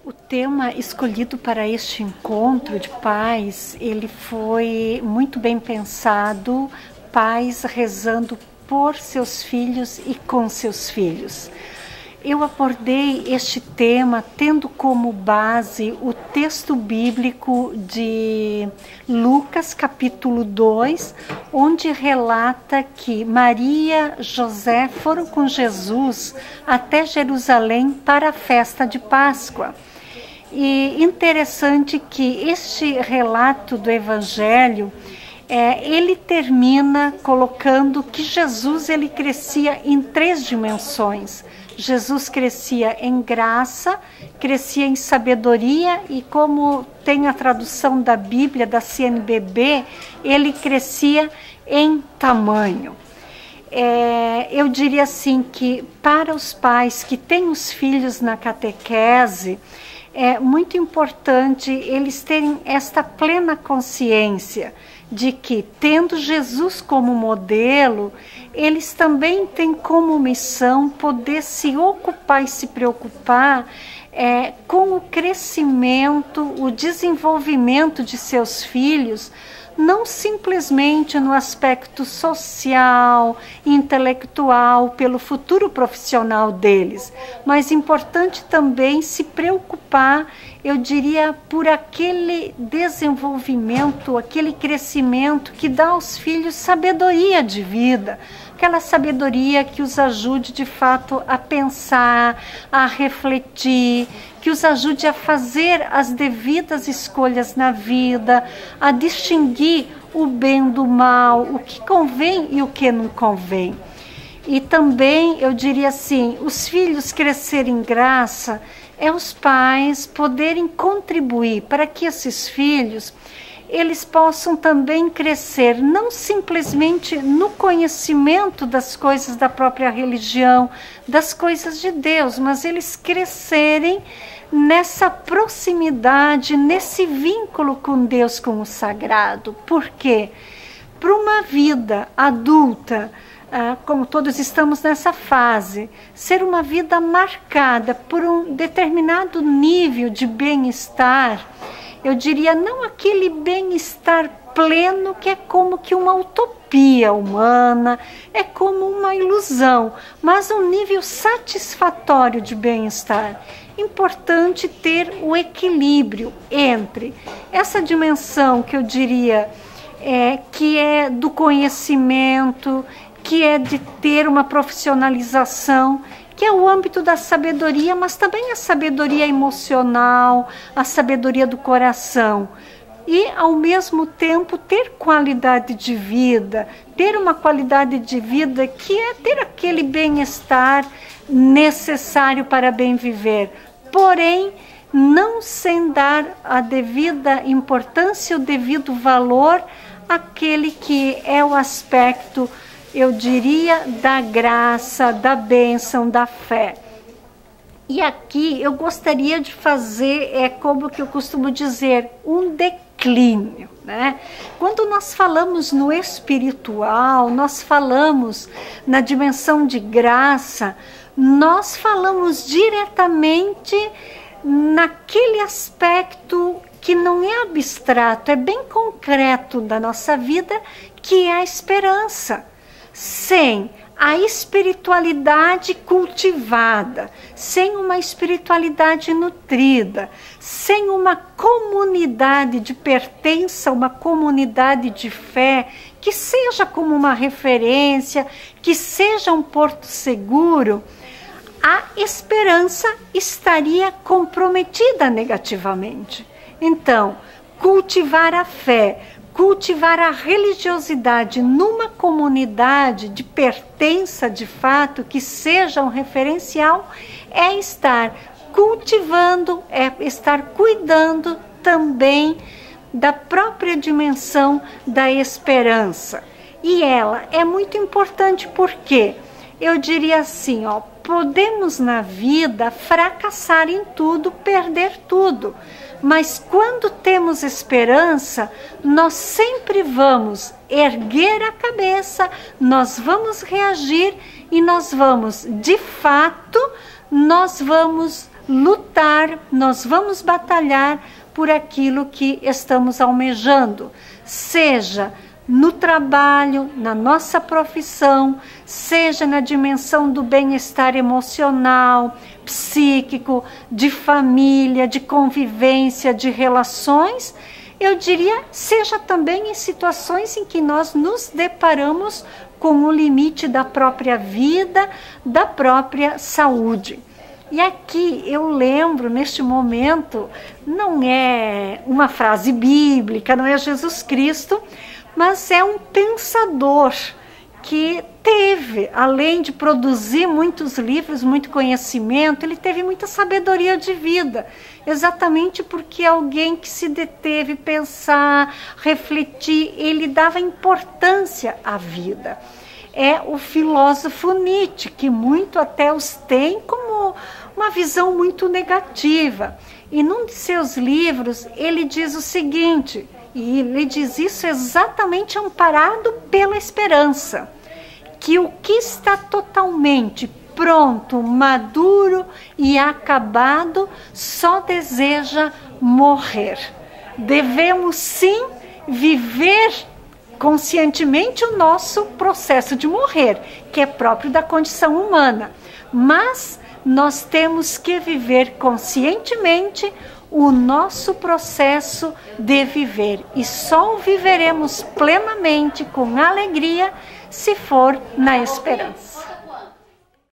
O tema escolhido para este encontro de pais, ele foi muito bem pensado, pais rezando por seus filhos e com seus filhos. Eu abordei este tema tendo como base o texto bíblico de Lucas capítulo 2, onde relata que Maria e José foram com Jesus até Jerusalém para a festa de Páscoa. E interessante que este relato do Evangelho, ele termina colocando que Jesus ele crescia em 3 dimensões. Jesus crescia em graça, crescia em sabedoria e, como tem a tradução da Bíblia, da CNBB, ele crescia em tamanho. Eu diria assim que para os pais que têm os filhos na catequese, é muito importante eles terem esta plena consciência de que, tendo Jesus como modelo, eles também têm como missão poder se ocupar e se preocupar com o crescimento, o desenvolvimento de seus filhos, não simplesmente no aspecto social, intelectual, pelo futuro profissional deles, mas importante também se preocupar, eu diria, por aquele desenvolvimento, aquele crescimento que dá aos filhos sabedoria de vida, aquela sabedoria que os ajude de fato a pensar, a refletir, que os ajude a fazer as devidas escolhas na vida, a distinguir o bem do mal, o que convém e o que não convém. E também, eu diria assim, os filhos crescerem em graça, os pais poderem contribuir para que esses filhos eles possam também crescer, não simplesmente no conhecimento das coisas da própria religião, das coisas de Deus, mas eles crescerem nessa proximidade, nesse vínculo com Deus, com o sagrado. Por quê? Para uma vida adulta, como todos estamos nessa fase, ser uma vida marcada por um determinado nível de bem-estar, eu diria, não aquele bem-estar pleno que é como que uma utopia humana, é como uma ilusão, mas um nível satisfatório de bem-estar. Importante ter o equilíbrio entre essa dimensão que eu diria que é do conhecimento, que é de ter uma profissionalização, que é o âmbito da sabedoria, mas também a sabedoria emocional, a sabedoria do coração. E, ao mesmo tempo, ter qualidade de vida, ter uma qualidade de vida que é ter aquele bem-estar necessário para bem viver. Porém, não sem dar a devida importância, o devido valor àquele que é o aspecto, eu diria, da graça, da bênção, da fé. E aqui eu gostaria de fazer, como que eu costumo dizer, um declínio, né? Quando nós falamos no espiritual, nós falamos na dimensão de graça, nós falamos diretamente naquele aspecto que não é abstrato, é bem concreto da nossa vida, que é a esperança. Sem a espiritualidade cultivada, sem uma espiritualidade nutrida, sem uma comunidade de pertença, uma comunidade de fé, que seja como uma referência, que seja um porto seguro, a esperança estaria comprometida negativamente. Então, cultivar a fé, cultivar a religiosidade numa comunidade de pertença de fato, que seja um referencial, é estar cultivando, é estar cuidando também da própria dimensão da esperança. E ela é muito importante porque, eu diria assim, podemos na vida fracassar em tudo, perder tudo. Mas quando temos esperança, nós sempre vamos erguer a cabeça, nós vamos reagir e nós vamos, de fato, nós vamos lutar, nós vamos batalhar por aquilo que estamos almejando, seja no trabalho, na nossa profissão, seja na dimensão do bem-estar emocional, psíquico, de família, de convivência, de relações. Eu diria, seja também em situações em que nós nos deparamos com o limite da própria vida, da própria saúde. E aqui eu lembro, neste momento, não é uma frase bíblica, não é Jesus Cristo, mas é um pensador que teve, além de produzir muitos livros, muito conhecimento, ele teve muita sabedoria de vida, exatamente porque é alguém que se deteve pensar, refletir, ele dava importância à vida. É o filósofo Nietzsche, que muito até os tem como uma visão muito negativa. E num de seus livros, ele diz o seguinte, e ele diz isso exatamente amparado pela esperança, que o que está totalmente pronto, maduro e acabado só deseja morrer. Devemos sim viver conscientemente o nosso processo de morrer, que é próprio da condição humana, mas nós temos que viver conscientemente o nosso processo de viver, e só o viveremos plenamente, com alegria, se for na esperança.